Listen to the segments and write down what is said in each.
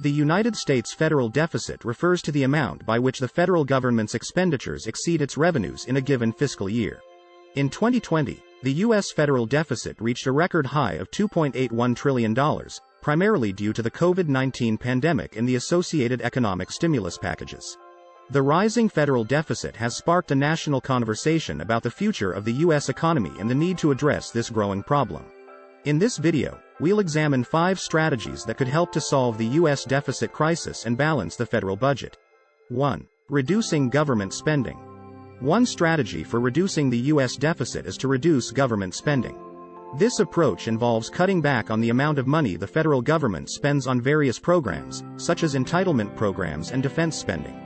The United States federal deficit refers to the amount by which the federal government's expenditures exceed its revenues in a given fiscal year. In 2020, the U.S. federal deficit reached a record high of $2.81 trillion, primarily due to the COVID-19 pandemic and the associated economic stimulus packages. The rising federal deficit has sparked a national conversation about the future of the U.S. economy and the need to address this growing problem. In this video, we'll examine 5 strategies that could help to solve the U.S. deficit crisis and balance the federal budget. 1. Reducing government spending. One strategy for reducing the U.S. deficit is to reduce government spending. This approach involves cutting back on the amount of money the federal government spends on various programs, such as entitlement programs and defense spending.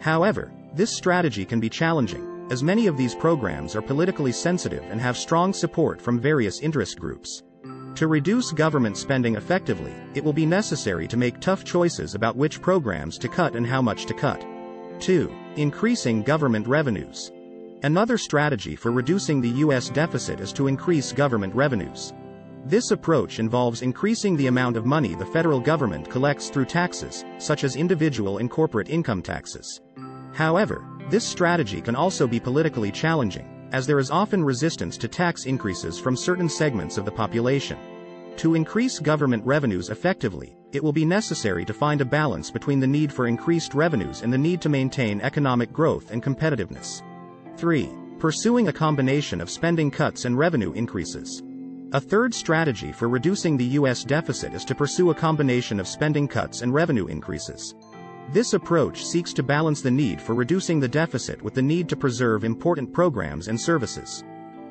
However, this strategy can be challenging, as many of these programs are politically sensitive and have strong support from various interest groups. To reduce government spending effectively, it will be necessary to make tough choices about which programs to cut and how much to cut. 2. Increasing government revenues. Another strategy for reducing the U.S. deficit is to increase government revenues. This approach involves increasing the amount of money the federal government collects through taxes, such as individual and corporate income taxes. However, this strategy can also be politically challenging, as there is often resistance to tax increases from certain segments of the population. To increase government revenues effectively, it will be necessary to find a balance between the need for increased revenues and the need to maintain economic growth and competitiveness. 3. Pursuing a combination of spending cuts and revenue increases. A third strategy for reducing the U.S. deficit is to pursue a combination of spending cuts and revenue increases. This approach seeks to balance the need for reducing the deficit with the need to preserve important programs and services.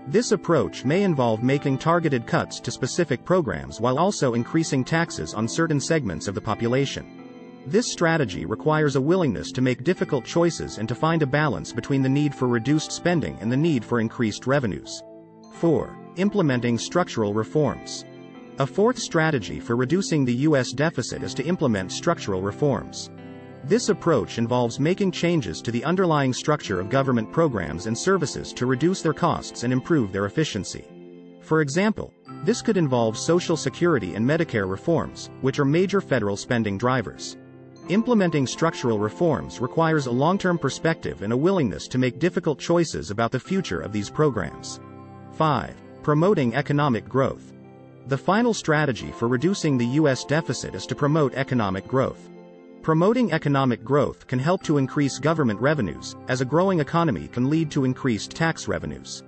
This approach may involve making targeted cuts to specific programs while also increasing taxes on certain segments of the population. This strategy requires a willingness to make difficult choices and to find a balance between the need for reduced spending and the need for increased revenues. 4. Implementing structural reforms. A fourth strategy for reducing the U.S. deficit is to implement structural reforms. This approach involves making changes to the underlying structure of government programs and services to reduce their costs and improve their efficiency. For example, this could involve Social Security and Medicare reforms, which are major federal spending drivers. Implementing structural reforms requires a long-term perspective and a willingness to make difficult choices about the future of these programs. 5. Promoting economic growth. The final strategy for reducing the U.S. deficit is to promote economic growth. Promoting economic growth can help to increase government revenues, as a growing economy can lead to increased tax revenues.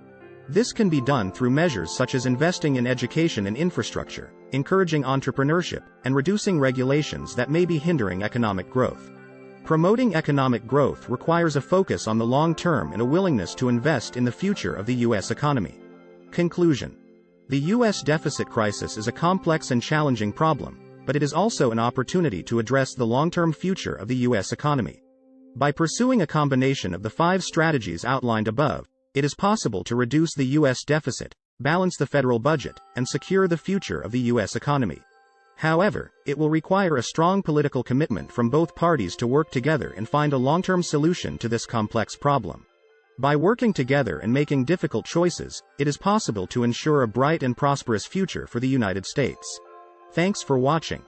This can be done through measures such as investing in education and infrastructure, encouraging entrepreneurship, and reducing regulations that may be hindering economic growth. Promoting economic growth requires a focus on the long term and a willingness to invest in the future of the U.S. economy. Conclusion. The U.S. deficit crisis is a complex and challenging problem, but it is also an opportunity to address the long-term future of the U.S. economy. By pursuing a combination of the 5 strategies outlined above, it is possible to reduce the U.S. deficit, balance the federal budget, and secure the future of the U.S. economy. However, it will require a strong political commitment from both parties to work together and find a long-term solution to this complex problem. By working together and making difficult choices, it is possible to ensure a bright and prosperous future for the United States. Thanks for watching.